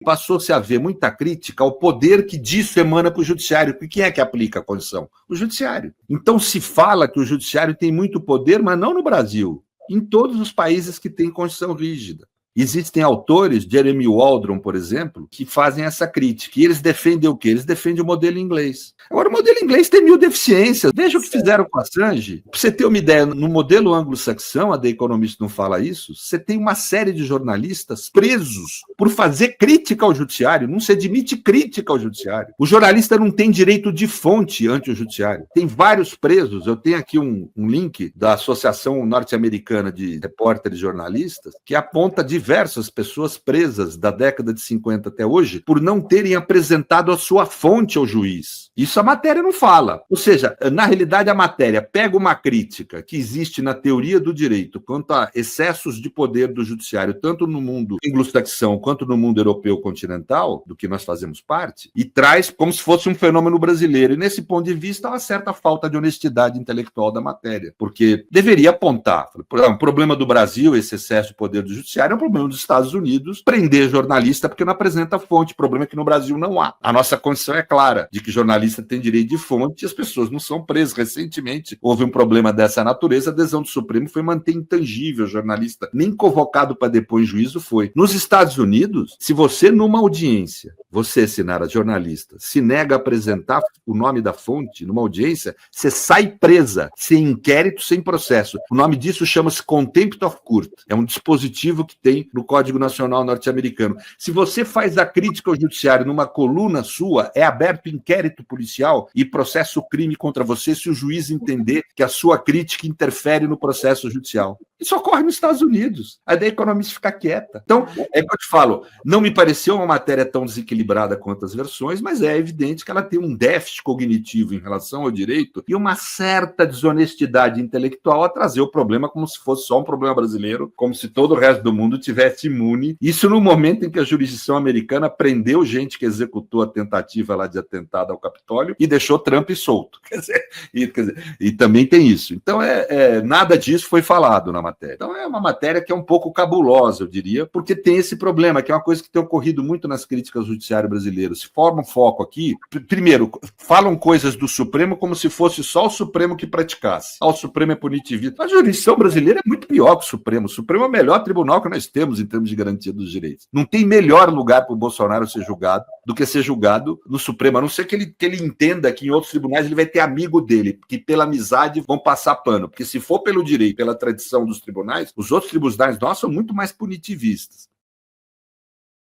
passou-se a haver muita crítica ao poder que disso emana para o judiciário. E quem é que aplica a Constituição? O judiciário. Então se fala que o judiciário tem muito poder, mas não no Brasil, em todos os países que têm Constituição rígida. Existem autores, Jeremy Waldron, por exemplo, que fazem essa crítica. E eles defendem o quê? Eles defendem o modelo inglês. Agora, o modelo inglês tem 1000 deficiências. Veja o que fizeram com a Assange. Para você ter uma ideia, no modelo anglo-saxão, a The Economist não fala isso, você tem uma série de jornalistas presos por fazer crítica ao judiciário. Não se admite crítica ao judiciário. O jornalista não tem direito de fonte ante o judiciário. Tem vários presos. Eu tenho aqui um link da Associação Norte-Americana de Repórteres e Jornalistas que aponta diversas pessoas presas da década de 50 até hoje por não terem apresentado a sua fonte ao juiz. Isso a matéria não fala. Ou seja, na realidade a matéria pega uma crítica que existe na teoria do direito quanto a excessos de poder do judiciário, tanto no mundo anglo-saxão quanto no mundo europeu continental, do que nós fazemos parte, e traz como se fosse um fenômeno brasileiro. E nesse ponto de vista há uma certa falta de honestidade intelectual da matéria, porque deveria apontar. O problema do Brasil, esse excesso de poder do judiciário, é um problema dos Estados Unidos prender jornalista porque não apresenta fonte. O problema é que no Brasil não há. A nossa Constituição é clara de que jornalista tem direito de fonte e as pessoas não são presas. Recentemente houve um problema dessa natureza, a decisão do Supremo foi manter intangível o jornalista. Nem convocado para depor em juízo foi. Nos Estados Unidos, se você numa audiência, você, Sinara, jornalista, se nega a apresentar o nome da fonte numa audiência, você sai presa, sem inquérito, sem processo. O nome disso chama-se Contempt of Court. É um dispositivo que tem no Código Nacional norte-americano. Se você faz a crítica ao judiciário numa coluna sua, é aberto inquérito policial e processo crime contra você se o juiz entender que a sua crítica interfere no processo judicial. Isso ocorre nos Estados Unidos. A The Economist fica quieta. Então, é que eu te falo, não me pareceu uma matéria tão desequilibrada quanto as versões, mas é evidente que ela tem um déficit cognitivo em relação ao direito e uma certa desonestidade intelectual a trazer o problema como se fosse só um problema brasileiro, como se todo o resto do mundo tivesse imune. Isso no momento em que a jurisdição americana prendeu gente que executou a tentativa lá de atentado ao Capitólio e deixou Trump solto. E também tem isso. Então, nada disso foi falado na matéria. Então, é uma matéria que é um pouco cabulosa, eu diria, porque tem esse problema, que é uma coisa que tem ocorrido muito nas críticas ao judiciário brasileiro. Se forma um foco aqui, primeiro, falam coisas do Supremo como se fosse só o Supremo que praticasse. O Supremo é punitivista. A jurisdição brasileira é muito pior que o Supremo. O Supremo é o melhor tribunal que nós temos em termos de garantia dos direitos. Não tem melhor lugar para o Bolsonaro ser julgado do que ser julgado no Supremo, a não ser que ele entenda que em outros tribunais ele vai ter amigo dele, que pela amizade vão passar pano. Porque se for pelo direito, pela tradição dos tribunais, os outros tribunais nossos são muito mais punitivistas.